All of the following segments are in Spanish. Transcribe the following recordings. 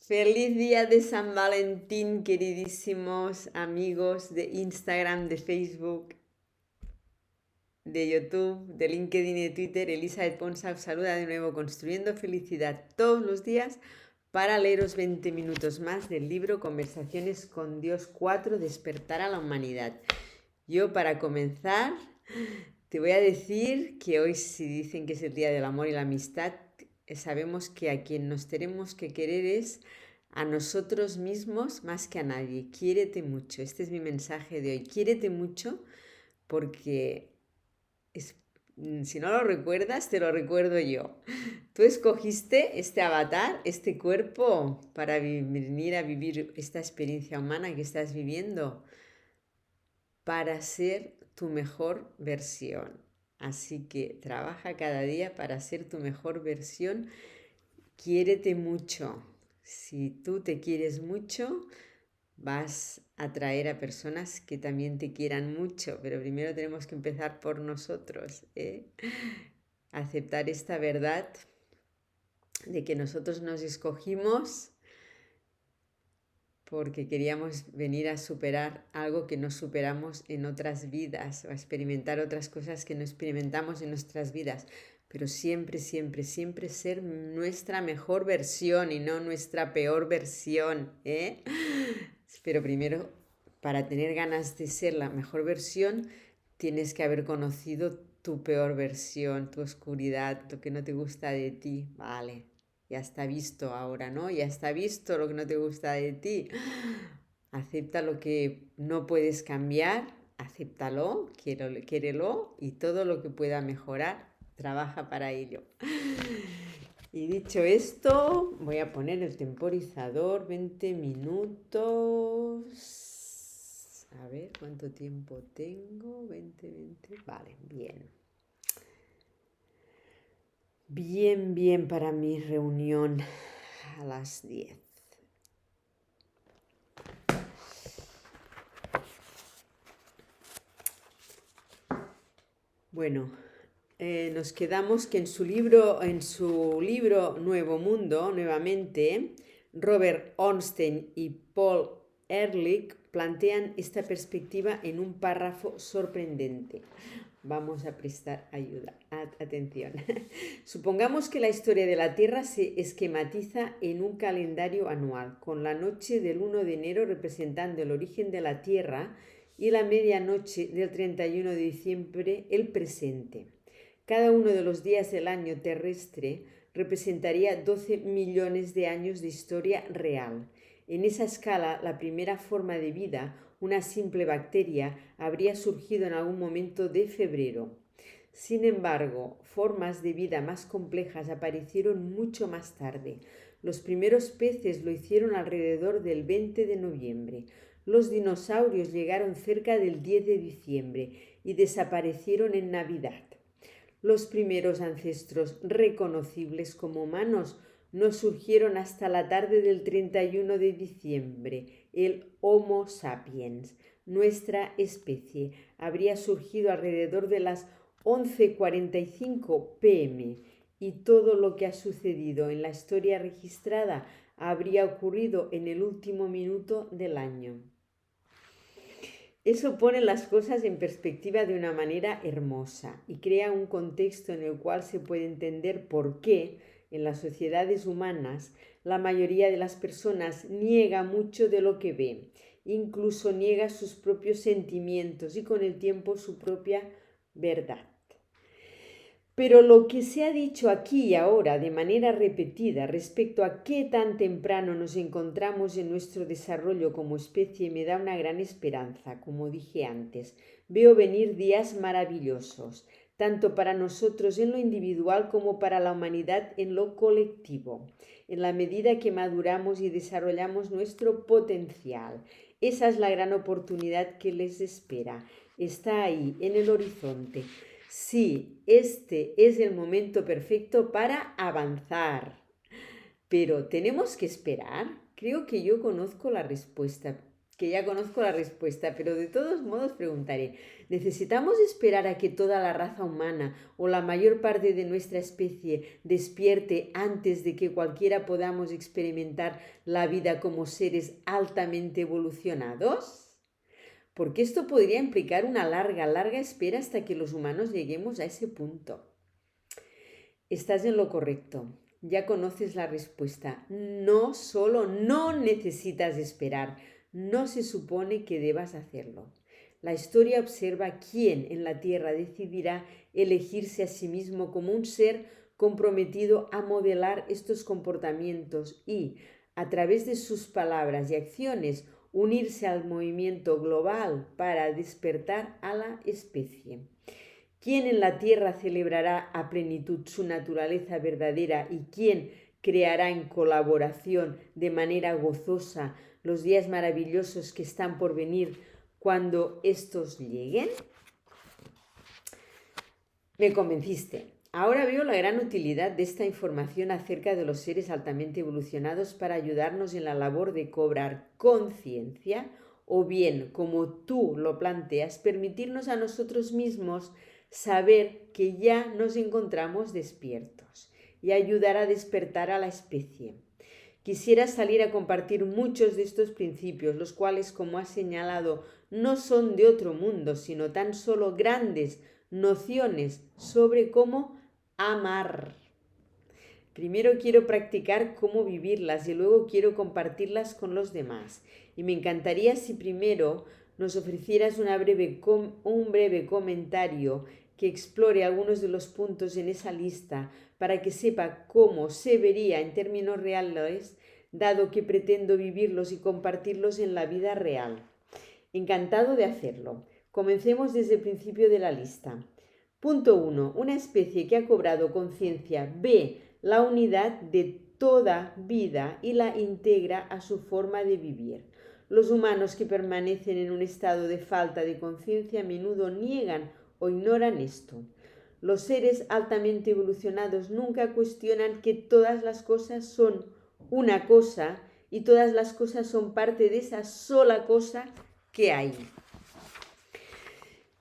Feliz día de San Valentín, queridísimos amigos de Instagram, de Facebook, de YouTube, de LinkedIn y de Twitter. Elizabeth Ponsa os saluda de nuevo, construyendo felicidad todos los días para leeros 20 minutos más del libro Conversaciones con Dios 4, Despertar a la Humanidad. Yo, para comenzar, te voy a decir que hoy, si dicen que es el Día del Amor y la Amistad, sabemos que a quien nos tenemos que querer es a nosotros mismos más que a nadie. Quiérete mucho. Este es mi mensaje de hoy. Quiérete mucho porque es, si no lo recuerdas, te lo recuerdo yo. Tú escogiste este avatar, este cuerpo, para venir a vivir esta experiencia humana que estás viviendo, para ser tu mejor versión. Así que trabaja cada día para ser tu mejor versión. Quiérete mucho. Si tú te quieres mucho, vas a atraer a personas que también te quieran mucho, pero primero tenemos que empezar por nosotros, ¿eh? Aceptar esta verdad de que nosotros nos escogimos porque queríamos venir a superar algo que no superamos en otras vidas o a experimentar otras cosas que no experimentamos en nuestras vidas. Pero siempre, siempre, siempre ser nuestra mejor versión y no nuestra peor versión, ¿eh? Pero primero, para tener ganas de ser la mejor versión, tienes que haber conocido tu peor versión, tu oscuridad, lo que no te gusta de ti. Vale, ya está visto ahora, ¿no? Ya está visto lo que no te gusta de ti. Acepta lo que no puedes cambiar, acéptalo, quiérelo y todo lo que pueda mejorar, trabaja para ello. Y dicho esto, voy a poner el temporizador 20 minutos. A ver cuánto tiempo tengo. 20. Vale, bien. Bien, bien para mi reunión a las 10. Bueno, nos quedamos que en su libro Nuevo Mundo, nuevamente, Robert Ornstein y Paul Ehrlich plantean esta perspectiva en un párrafo sorprendente. Vamos a prestar atención. Supongamos que la historia de la Tierra se esquematiza en un calendario anual, con la noche del 1 de enero representando el origen de la Tierra y la medianoche del 31 de diciembre el presente. Cada uno de los días del año terrestre representaría 12 millones de años de historia real. En esa escala, la primera forma de vida, una simple bacteria, habría surgido en algún momento de febrero. Sin embargo, formas de vida más complejas aparecieron mucho más tarde. Los primeros peces lo hicieron alrededor del 20 de noviembre. Los dinosaurios llegaron cerca del 10 de diciembre y desaparecieron en Navidad. Los primeros ancestros reconocibles como humanos no surgieron hasta la tarde del 31 de diciembre. El Homo sapiens, nuestra especie, habría surgido alrededor de las 11:45 pm y todo lo que ha sucedido en la historia registrada habría ocurrido en el último minuto del año. Eso pone las cosas en perspectiva de una manera hermosa y crea un contexto en el cual se puede entender por qué en las sociedades humanas la mayoría de las personas niega mucho de lo que ve, incluso niega sus propios sentimientos y con el tiempo su propia verdad. Pero lo que se ha dicho aquí y ahora de manera repetida respecto a qué tan temprano nos encontramos en nuestro desarrollo como especie me da una gran esperanza. Como dije antes, veo venir días maravillosos, tanto para nosotros en lo individual como para la humanidad en lo colectivo, en la medida que maduramos y desarrollamos nuestro potencial. Esa es la gran oportunidad que les espera. Está ahí, en el horizonte. Sí, este es el momento perfecto para avanzar. Pero ¿tenemos que esperar? Creo que yo conozco la respuesta. que ya conozco la respuesta, pero de todos modos preguntaré, ¿necesitamos esperar a que toda la raza humana o la mayor parte de nuestra especie despierte antes de que cualquiera podamos experimentar la vida como seres altamente evolucionados? Porque esto podría implicar una larga espera hasta que los humanos lleguemos a ese punto. Estás en lo correcto. Ya conoces la respuesta. No solo no necesitas esperar, no se supone que debas hacerlo. La historia observa quién en la Tierra decidirá elegirse a sí mismo como un ser comprometido a modelar estos comportamientos y, a través de sus palabras y acciones, unirse al movimiento global para despertar a la especie. ¿Quién en la tierra celebrará a plenitud su naturaleza verdadera y quién creará en colaboración de manera gozosa los días maravillosos que están por venir cuando estos lleguen? Me convenciste. Ahora veo la gran utilidad de esta información acerca de los seres altamente evolucionados para ayudarnos en la labor de cobrar conciencia o bien, como tú lo planteas, permitirnos a nosotros mismos saber que ya nos encontramos despiertos y ayudar a despertar a la especie. Quisiera salir a compartir muchos de estos principios, los cuales, como has señalado, no son de otro mundo, sino tan solo grandes nociones sobre cómo amar. Primero quiero practicar cómo vivirlas y luego quiero compartirlas con los demás. Y me encantaría si primero nos ofrecieras un breve comentario que explore algunos de los puntos en esa lista para que sepa cómo se vería en términos reales, dado que pretendo vivirlos y compartirlos en la vida real. Encantado de hacerlo. Comencemos desde el principio de la lista. Punto 1. Una especie que ha cobrado conciencia ve la unidad de toda vida y la integra a su forma de vivir. Los humanos que permanecen en un estado de falta de conciencia a menudo niegan o ignoran esto. Los seres altamente evolucionados nunca cuestionan que todas las cosas son una cosa y todas las cosas son parte de esa sola cosa que hay.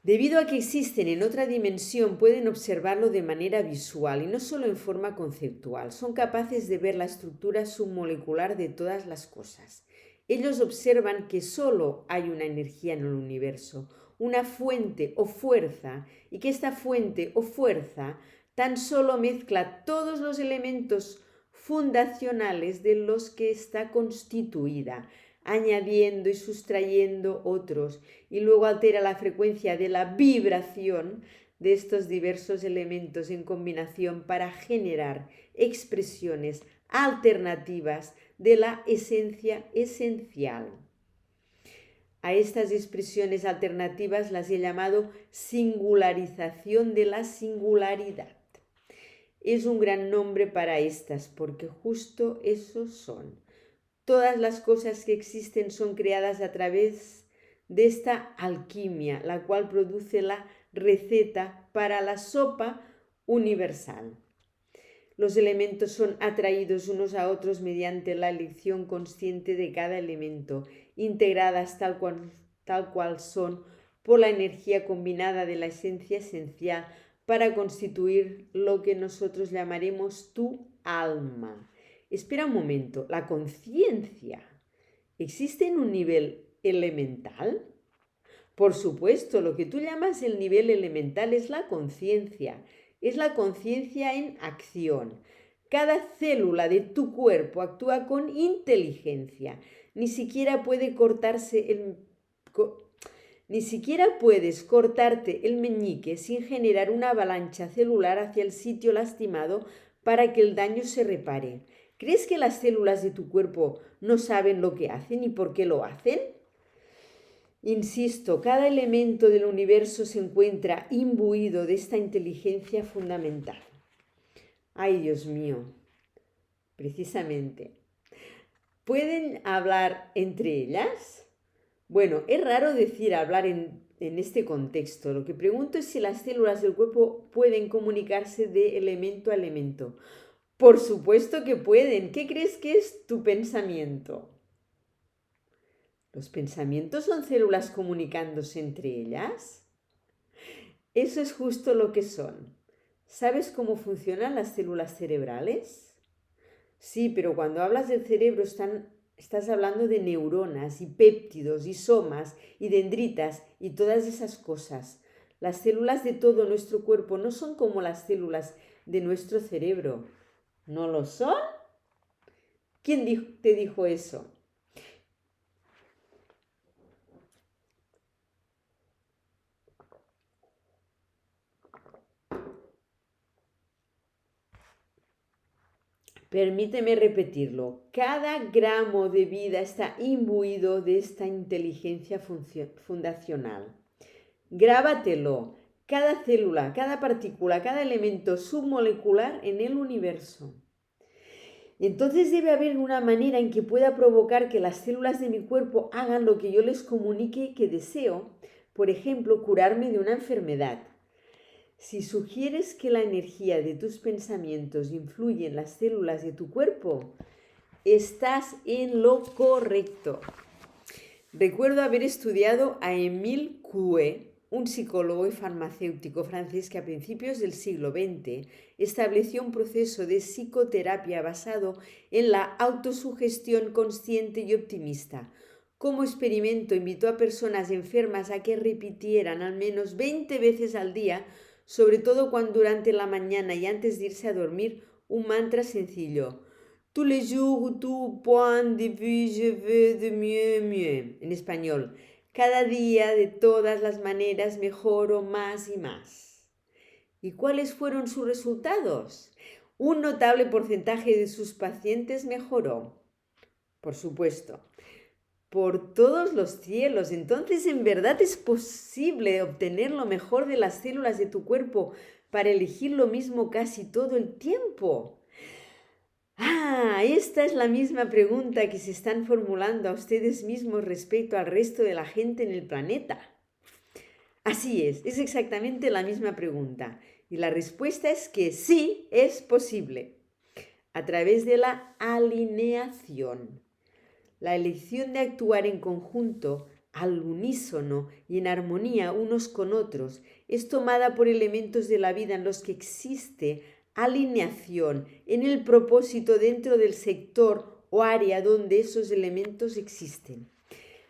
Debido a que existen en otra dimensión, pueden observarlo de manera visual y no solo en forma conceptual. Son capaces de ver la estructura submolecular de todas las cosas. Ellos observan que solo hay una energía en el universo, una fuente o fuerza, y que esta fuente o fuerza tan solo mezcla todos los elementos fundacionales de los que está constituida, añadiendo y sustrayendo otros, y luego altera la frecuencia de la vibración de estos diversos elementos en combinación para generar expresiones alternativas de la esencia esencial. A estas expresiones alternativas las he llamado singularización de la singularidad. Es un gran nombre para estas, porque justo eso son. Todas las cosas que existen son creadas a través de esta alquimia, la cual produce la receta para la sopa universal. Los elementos son atraídos unos a otros mediante la elección consciente de cada elemento, integradas tal cual son por la energía combinada de la esencia esencial para constituir lo que nosotros llamaremos tu alma. Espera un momento, ¿la conciencia existe en un nivel elemental? Por supuesto, lo que tú llamas el nivel elemental es la conciencia en acción. Cada célula de tu cuerpo actúa con inteligencia. Ni siquiera puedes cortarte el meñique sin generar una avalancha celular hacia el sitio lastimado para que el daño se repare. ¿Crees que las células de tu cuerpo no saben lo que hacen y por qué lo hacen? Insisto, cada elemento del universo se encuentra imbuido de esta inteligencia fundamental. Ay, Dios mío, precisamente. ¿Pueden hablar entre ellas? Bueno, es raro decir hablar en este contexto. Lo que pregunto es si las células del cuerpo pueden comunicarse de elemento a elemento. Por supuesto que pueden. ¿Qué crees que es tu pensamiento? ¿Los pensamientos son células comunicándose entre ellas? Eso es justo lo que son. ¿Sabes cómo funcionan las células cerebrales? Sí, pero cuando hablas del cerebro estás hablando de neuronas y péptidos y somas y dendritas y todas esas cosas. Las células de todo nuestro cuerpo no son como las células de nuestro cerebro. ¿No lo son? ¿Quién te dijo eso? Permíteme repetirlo. Cada gramo de vida está imbuido de esta inteligencia fundacional. Grábatelo. Cada célula, cada partícula, cada elemento submolecular en el universo. Entonces debe haber una manera en que pueda provocar que las células de mi cuerpo hagan lo que yo les comunique que deseo, por ejemplo, curarme de una enfermedad. Si sugieres que la energía de tus pensamientos influye en las células de tu cuerpo, estás en lo correcto. Recuerdo haber estudiado a Émile Coué, un psicólogo y farmacéutico francés que a principios del siglo XX estableció un proceso de psicoterapia basado en la autosugestión consciente y optimista. Como experimento, invitó a personas enfermas a que repitieran al menos 20 veces al día, sobre todo cuando durante la mañana y antes de irse a dormir, un mantra sencillo. Tous les jours, tout point de vue, je veux de mieux, mieux. En español, cada día, de todas las maneras, mejoro más y más. ¿Y cuáles fueron sus resultados? Un notable porcentaje de sus pacientes mejoró. Por supuesto. Por todos los cielos. Entonces, ¿en verdad es posible obtener lo mejor de las células de tu cuerpo para elegir lo mismo casi todo el tiempo? Esta es la misma pregunta que se están formulando a ustedes mismos respecto al resto de la gente en el planeta. Así es exactamente la misma pregunta. Y la respuesta es que sí es posible. A través de la alineación. La elección de actuar en conjunto, al unísono y en armonía unos con otros, es tomada por elementos de la vida en los que existe alineación en el propósito dentro del sector o área donde esos elementos existen.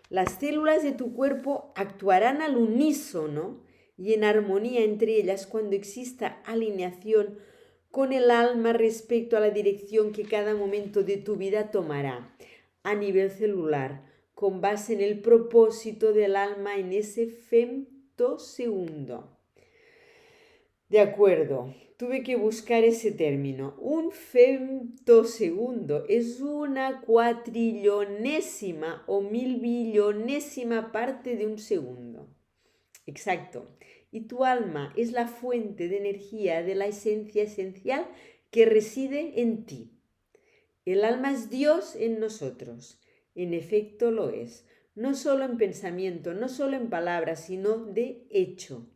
Las células de tu cuerpo actuarán al unísono y en armonía entre ellas cuando exista alineación con el alma respecto a la dirección que cada momento de tu vida tomará a nivel celular, con base en el propósito del alma en ese femtosegundo. De acuerdo, tuve que buscar ese término. Un femtosegundo es una cuatrillonésima o milbillonésima parte de un segundo. Exacto. Y tu alma es la fuente de energía de la esencia esencial que reside en ti. El alma es Dios en nosotros. En efecto lo es. No solo en pensamiento, no solo en palabras, sino de hecho.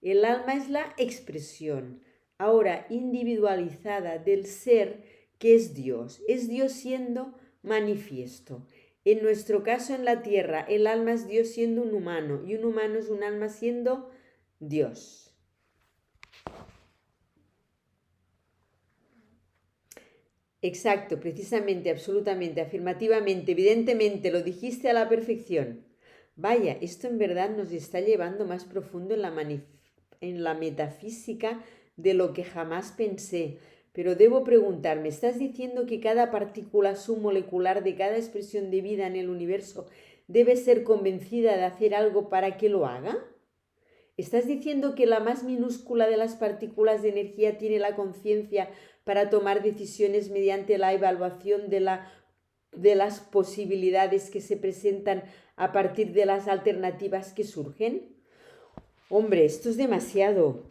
El alma es la expresión, ahora individualizada, del ser que es Dios siendo manifiesto. En nuestro caso en la tierra, el alma es Dios siendo un humano y un humano es un alma siendo Dios. Exacto, precisamente, absolutamente, afirmativamente, evidentemente, lo dijiste a la perfección. Vaya, esto en verdad nos está llevando más profundo en la metafísica de lo que jamás pensé. Pero debo preguntarme, ¿estás diciendo que cada partícula submolecular de cada expresión de vida en el universo debe ser convencida de hacer algo para que lo haga? ¿Estás diciendo que la más minúscula de las partículas de energía tiene la conciencia para tomar decisiones mediante la evaluación de las posibilidades que se presentan a partir de las alternativas que surgen? Hombre, esto es demasiado.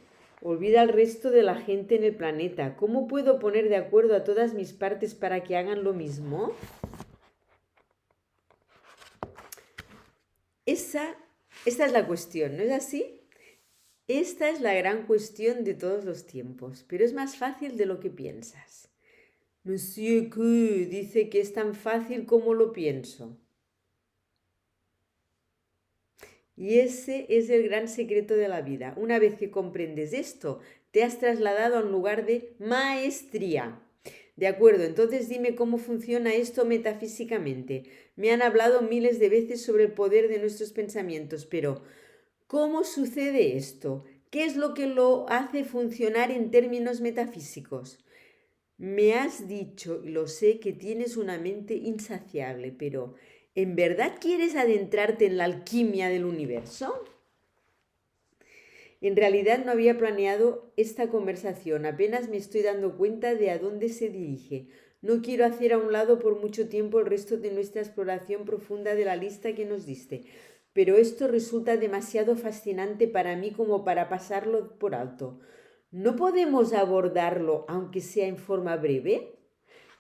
Olvida al resto de la gente en el planeta. ¿Cómo puedo poner de acuerdo a todas mis partes para que hagan lo mismo? Esta es la cuestión, ¿no es así? Esta es la gran cuestión de todos los tiempos, pero es más fácil de lo que piensas. Monsieur Q dice que es tan fácil como lo pienso. Y ese es el gran secreto de la vida. Una vez que comprendes esto, te has trasladado a un lugar de maestría. De acuerdo, entonces dime cómo funciona esto metafísicamente. Me han hablado miles de veces sobre el poder de nuestros pensamientos, pero ¿cómo sucede esto? ¿Qué es lo que lo hace funcionar en términos metafísicos? Me has dicho, y lo sé, que tienes una mente insaciable, pero ¿en verdad quieres adentrarte en la alquimia del universo? En realidad no había planeado esta conversación, apenas me estoy dando cuenta de a dónde se dirige. No quiero hacer a un lado por mucho tiempo el resto de nuestra exploración profunda de la lista que nos diste, pero esto resulta demasiado fascinante para mí como para pasarlo por alto. ¿No podemos abordarlo, aunque sea en forma breve?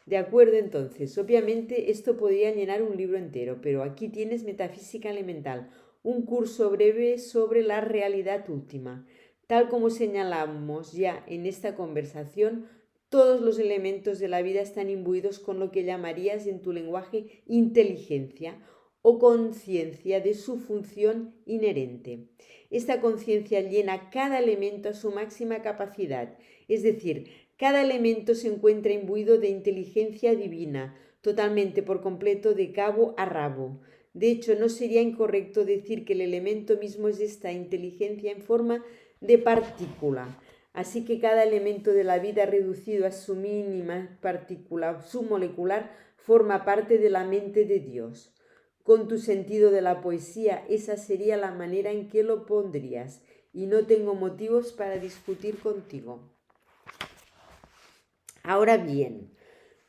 De acuerdo, entonces, obviamente esto podría llenar un libro entero, pero aquí tienes Metafísica Elemental, un curso breve sobre la realidad última. Tal como señalamos ya en esta conversación, todos los elementos de la vida están imbuidos con lo que llamarías en tu lenguaje inteligencia o conciencia de su función inherente. Esta conciencia llena cada elemento a su máxima capacidad, es decir, cada elemento se encuentra imbuido de inteligencia divina, totalmente por completo de cabo a rabo. De hecho, no sería incorrecto decir que el elemento mismo es esta inteligencia en forma de partícula. Así que cada elemento de la vida reducido a su mínima partícula, su molecular, forma parte de la mente de Dios. Con tu sentido de la poesía, esa sería la manera en que lo pondrías, y no tengo motivos para discutir contigo. Ahora bien,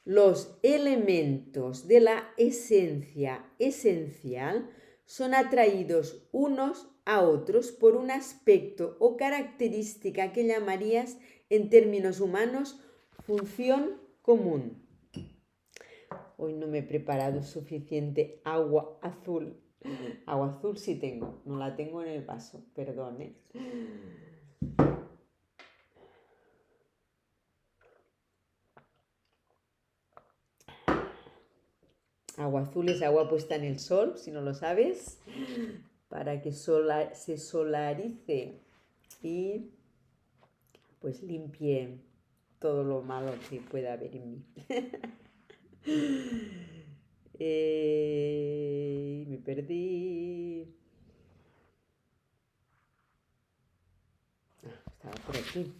los elementos de la esencia esencial son atraídos unos a otros por un aspecto o característica que llamarías en términos humanos función común. Hoy no me he preparado suficiente agua azul. Agua azul sí tengo, no la tengo en el vaso, perdón, ¿eh? Agua azul es agua puesta en el sol, si no lo sabes, para que se solarice y pues limpie todo lo malo que pueda haber en mí. Me perdí. Estaba por aquí.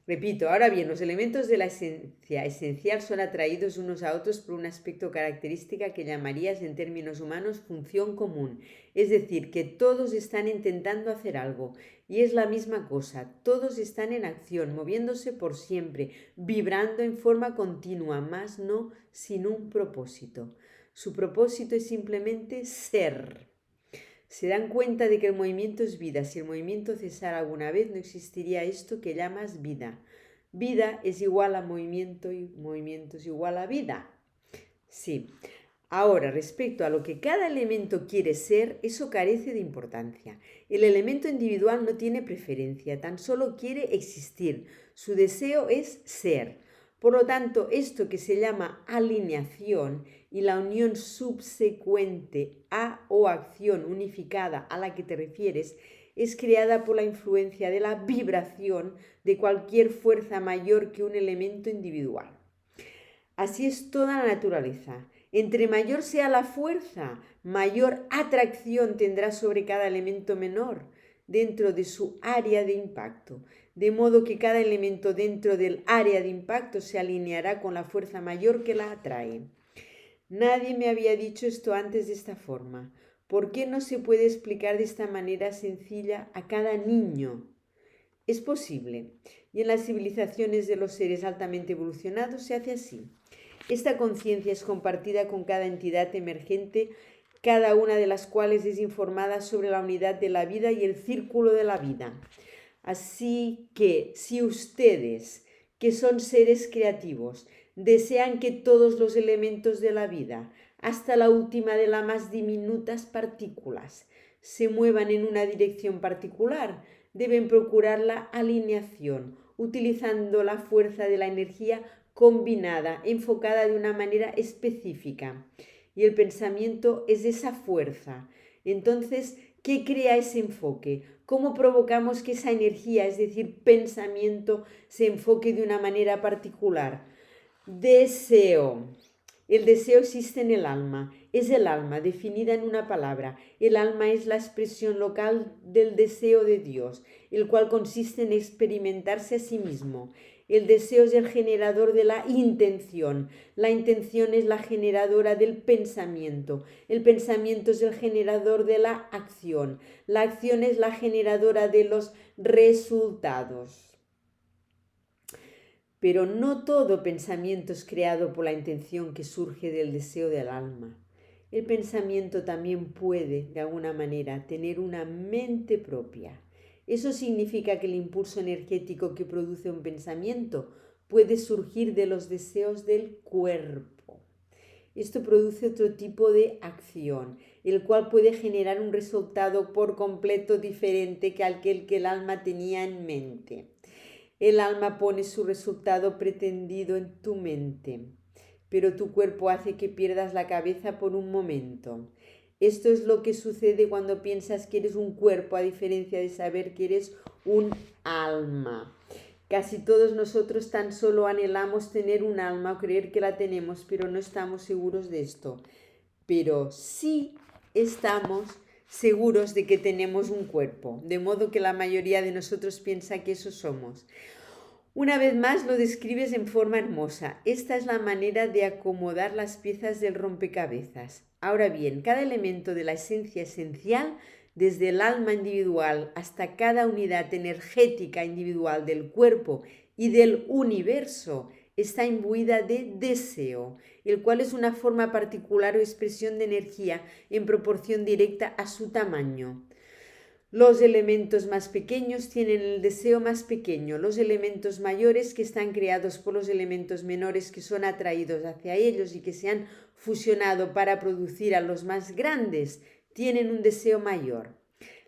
Repito, ahora bien, los elementos de la esencia esencial son atraídos unos a otros por un aspecto característica que llamarías en términos humanos función común, es decir, que todos están intentando hacer algo, y es la misma cosa, todos están en acción, moviéndose por siempre, vibrando en forma continua, más no sin un propósito. Su propósito es simplemente ser. Se dan cuenta de que el movimiento es vida. Si el movimiento cesara alguna vez, no existiría esto que llamas vida. Vida es igual a movimiento y movimiento es igual a vida. Sí. Ahora, respecto a lo que cada elemento quiere ser, eso carece de importancia. El elemento individual no tiene preferencia, tan solo quiere existir. Su deseo es ser. Por lo tanto, esto que se llama alineación y la unión subsecuente a o acción unificada a la que te refieres es creada por la influencia de la vibración de cualquier fuerza mayor que un elemento individual. Así es toda la naturaleza. Entre mayor sea la fuerza, mayor atracción tendrá sobre cada elemento menor dentro de su área de impacto, de modo que cada elemento dentro del área de impacto se alineará con la fuerza mayor que la atrae. Nadie me había dicho esto antes de esta forma. ¿Por qué no se puede explicar de esta manera sencilla a cada niño? Es posible, y en las civilizaciones de los seres altamente evolucionados se hace así. Esta conciencia es compartida con cada entidad emergente, cada una de las cuales es informada sobre la unidad de la vida y el círculo de la vida. Así que si ustedes, que son seres creativos, desean que todos los elementos de la vida, hasta la última de las más diminutas partículas, se muevan en una dirección particular, deben procurar la alineación, utilizando la fuerza de la energía combinada, enfocada de una manera específica. Y el pensamiento es esa fuerza. Entonces, ¿qué crea ese enfoque? ¿Cómo provocamos que esa energía, es decir, pensamiento, se enfoque de una manera particular? Deseo. El deseo existe en el alma. Es el alma, definida en una palabra. El alma es la expresión local del deseo de Dios, el cual consiste en experimentarse a sí mismo. El deseo es el generador de la intención. La intención es la generadora del pensamiento. El pensamiento es el generador de la acción. La acción es la generadora de los resultados. Pero no todo pensamiento es creado por la intención que surge del deseo del alma. El pensamiento también puede, de alguna manera, tener una mente propia. Eso significa que el impulso energético que produce un pensamiento puede surgir de los deseos del cuerpo. Esto produce otro tipo de acción, el cual puede generar un resultado por completo diferente que aquel que el alma tenía en mente. El alma pone su resultado pretendido en tu mente, pero tu cuerpo hace que pierdas la cabeza por un momento. Esto es lo que sucede cuando piensas que eres un cuerpo, a diferencia de saber que eres un alma. Casi todos nosotros tan solo anhelamos tener un alma o creer que la tenemos, pero no estamos seguros de esto. Pero sí estamos seguros de que tenemos un cuerpo, de modo que la mayoría de nosotros piensa que eso somos. Una vez más lo describes en forma hermosa. Esta es la manera de acomodar las piezas del rompecabezas. Ahora bien, cada elemento de la esencia esencial, desde el alma individual hasta cada unidad energética individual del cuerpo y del universo, está imbuida de deseo, el cual es una forma particular o expresión de energía en proporción directa a su tamaño. Los elementos más pequeños tienen el deseo más pequeño. Los elementos mayores, que están creados por los elementos menores que son atraídos hacia ellos y que se han fusionado para producir a los más grandes, tienen un deseo mayor.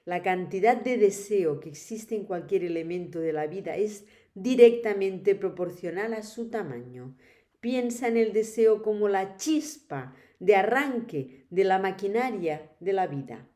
La cantidad de deseo que existe en cualquier elemento de la vida es directamente proporcional a su tamaño. Piensa en el deseo como la chispa de arranque de la maquinaria de la vida.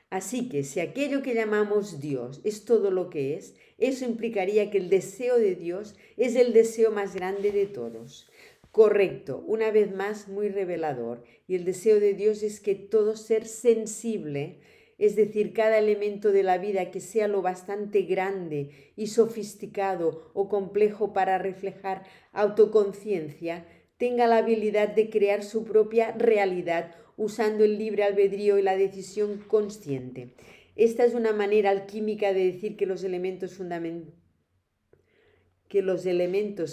Así que si aquello que llamamos Dios es todo lo que es, eso implicaría que el deseo de Dios es el deseo más grande de todos. Correcto, una vez más muy revelador. Y el deseo de Dios es que todo ser sensible, es decir, cada elemento de la vida que sea lo bastante grande y sofisticado o complejo para reflejar autoconciencia, tenga la habilidad de crear su propia realidad usando el libre albedrío y la decisión consciente. Esta es una manera alquímica de decir que los elementos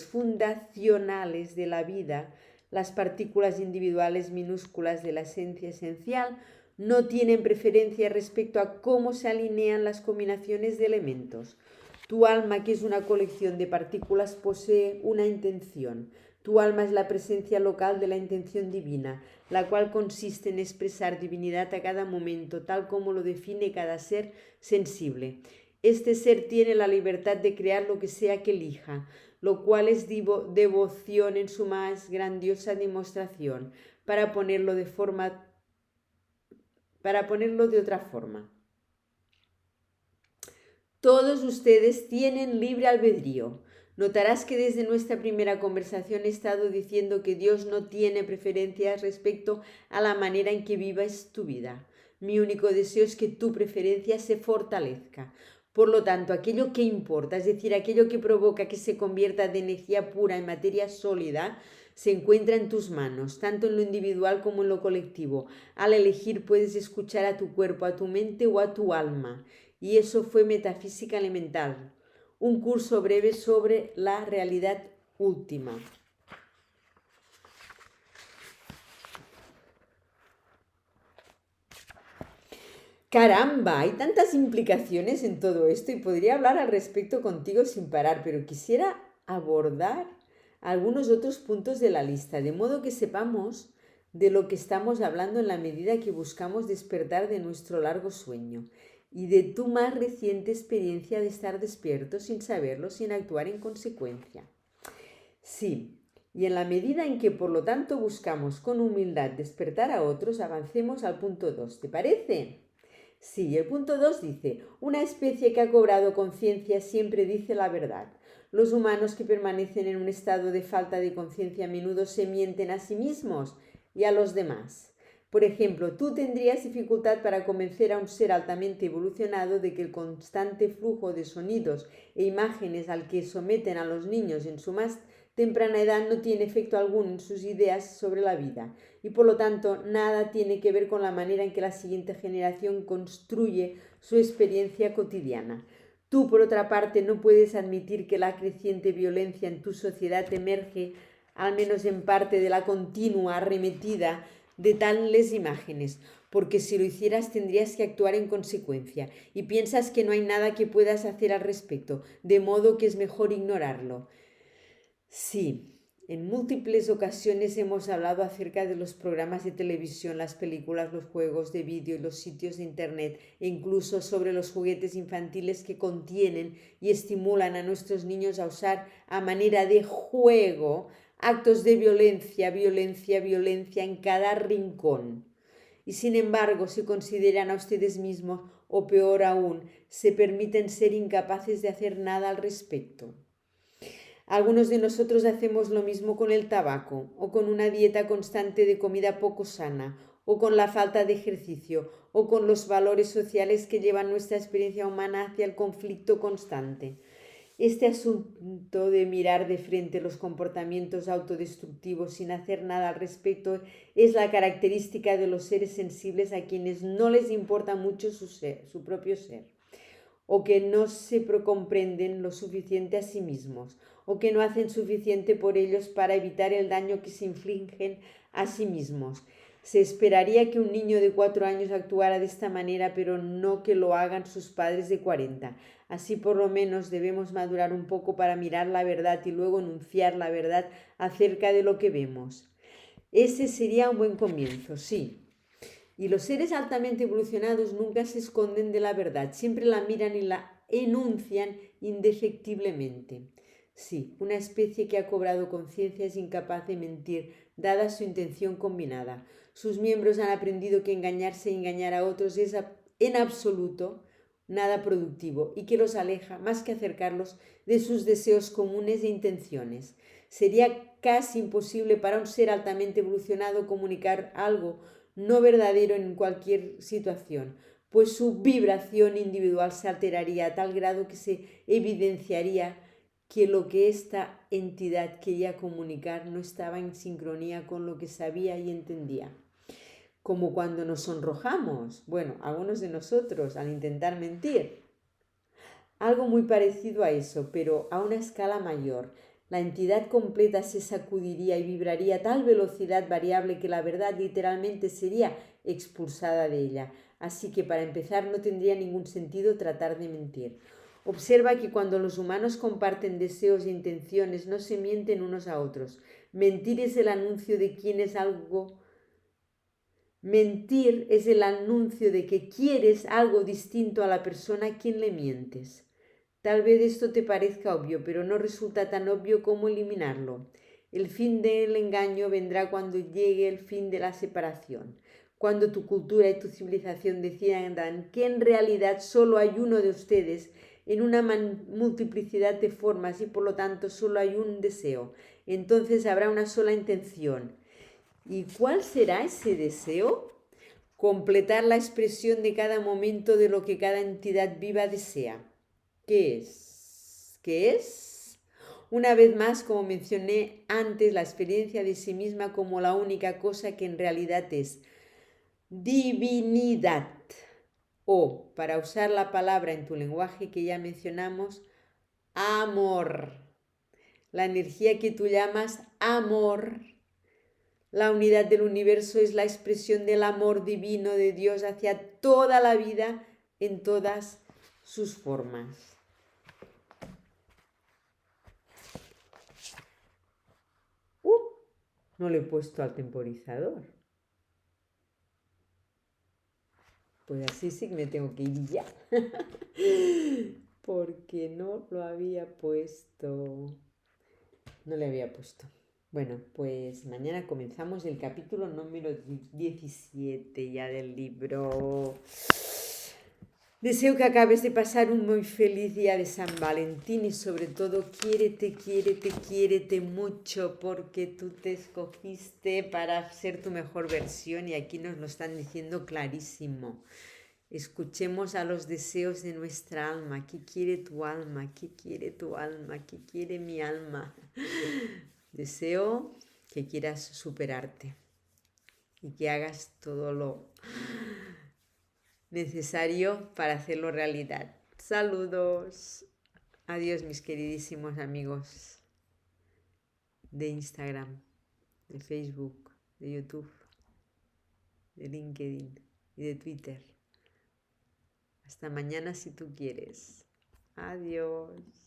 fundacionales de la vida, las partículas individuales minúsculas de la esencia esencial, no tienen preferencia respecto a cómo se alinean las combinaciones de elementos. Tu alma, que es una colección de partículas, posee una intención. Tu alma es la presencia local de la intención divina, la cual consiste en expresar divinidad a cada momento, tal como lo define cada ser sensible. Este ser tiene la libertad de crear lo que sea que elija, lo cual es devoción en su más grandiosa demostración, para ponerlo de otra forma. Todos ustedes tienen libre albedrío. Notarás que desde nuestra primera conversación he estado diciendo que Dios no tiene preferencias respecto a la manera en que vivas tu vida. Mi único deseo es que tu preferencia se fortalezca. Por lo tanto, aquello que importa, es decir, aquello que provoca que se convierta de energía pura en materia sólida, se encuentra en tus manos, tanto en lo individual como en lo colectivo. Al elegir puedes escuchar a tu cuerpo, a tu mente o a tu alma. Y eso fue Metafísica Elemental, un curso breve sobre la realidad última. Caramba, hay tantas implicaciones en todo esto y podría hablar al respecto contigo sin parar, pero quisiera abordar algunos otros puntos de la lista, de modo que sepamos de lo que estamos hablando en la medida que buscamos despertar de nuestro largo sueño y de tu más reciente experiencia de estar despierto sin saberlo, sin actuar en consecuencia. Sí, Y en la medida en que, por lo tanto, buscamos con humildad despertar a otros, avancemos al punto 2. ¿Te parece? Sí, el punto 2 dice, una especie que ha cobrado conciencia siempre dice la verdad. Los humanos que permanecen en un estado de falta de conciencia a menudo se mienten a sí mismos y a los demás. Por ejemplo, tú tendrías dificultad para convencer a un ser altamente evolucionado de que el constante flujo de sonidos e imágenes al que someten a los niños en su más temprana edad no tiene efecto alguno en sus ideas sobre la vida y por lo tanto nada tiene que ver con la manera en que la siguiente generación construye su experiencia cotidiana. Tú, por otra parte, no puedes admitir que la creciente violencia en tu sociedad emerge, al menos en parte, de la continua arremetida de tales imágenes, porque si lo hicieras tendrías que actuar en consecuencia y piensas que no hay nada que puedas hacer al respecto, de modo que es mejor ignorarlo. Sí, en múltiples ocasiones hemos hablado acerca de los programas de televisión, las películas, los juegos de vídeo y los sitios de internet e incluso sobre los juguetes infantiles que contienen y estimulan a nuestros niños a usar a manera de juego actos de violencia, violencia, violencia en cada rincón. Y sin embargo se consideran a ustedes mismos o peor aún, se permiten ser incapaces de hacer nada al respecto. Algunos de nosotros hacemos lo mismo con el tabaco, o con una dieta constante de comida poco sana, o con la falta de ejercicio, o con los valores sociales que llevan nuestra experiencia humana hacia el conflicto constante. Este asunto de mirar de frente los comportamientos autodestructivos sin hacer nada al respecto es la característica de los seres sensibles a quienes no les importa mucho su propio ser, o que no se comprenden lo suficiente a sí mismos, o que no hacen suficiente por ellos para evitar el daño que se infligen a sí mismos. Se esperaría que un niño de 4 años actuara de esta manera, pero no que lo hagan sus padres de 40. Así por lo menos debemos madurar un poco para mirar la verdad y luego enunciar la verdad acerca de lo que vemos. Ese sería un buen comienzo, sí. Y los seres altamente evolucionados nunca se esconden de la verdad, siempre la miran y la enuncian indefectiblemente. Sí, una especie que ha cobrado conciencia es incapaz de mentir, dada su intención combinada. Sus miembros han aprendido que engañarse y engañar a otros es en absoluto nada productivo y que los aleja más que acercarlos de sus deseos comunes e intenciones. Sería casi imposible para un ser altamente evolucionado comunicar algo no verdadero en cualquier situación, pues su vibración individual se alteraría a tal grado que se evidenciaría que lo que esta entidad quería comunicar no estaba en sincronía con lo que sabía y entendía. Como cuando nos sonrojamos, bueno, algunos de nosotros al intentar mentir. Algo muy parecido a eso, pero a una escala mayor. La entidad completa se sacudiría y vibraría a tal velocidad variable que la verdad literalmente sería expulsada de ella. Así que para empezar no tendría ningún sentido tratar de mentir. Observa que cuando los humanos comparten deseos e intenciones no se mienten unos a otros. Mentir es el anuncio de quién es algo. Mentir es el anuncio de que quieres algo distinto a la persona a quien le mientes. Tal vez esto te parezca obvio, pero no resulta tan obvio como eliminarlo. El fin del engaño vendrá cuando llegue el fin de la separación, cuando tu cultura y tu civilización decidan que en realidad solo hay uno de ustedes en una multiplicidad de formas y por lo tanto solo hay un deseo. Entonces habrá una sola intención. ¿Y cuál será ese deseo? Completar la expresión de cada momento de lo que cada entidad viva desea. ¿Qué es? ¿Qué es? Una vez más, como mencioné antes, la experiencia de sí misma como la única cosa que en realidad es divinidad. O, para usar la palabra en tu lenguaje que ya mencionamos, amor. La energía que tú llamas amor. La unidad del universo es la expresión del amor divino de Dios hacia toda la vida en todas sus formas. No le he puesto al temporizador. Pues así sí que me tengo que ir ya. Porque no lo había puesto. No le había puesto. Bueno, pues mañana comenzamos el capítulo número 17 ya del libro. Deseo que acabes de pasar un muy feliz día de San Valentín y sobre todo quiérete mucho porque tú te escogiste para ser tu mejor versión y aquí nos lo están diciendo clarísimo. Escuchemos a los deseos de nuestra alma. ¿Qué quiere tu alma? ¿Qué quiere tu alma? ¿Qué quiere mi alma? Deseo que quieras superarte y que hagas todo lo necesario para hacerlo realidad. Saludos. Adiós, mis queridísimos amigos de Instagram, de Facebook, de YouTube, de LinkedIn y de Twitter. Hasta mañana si tú quieres. Adiós.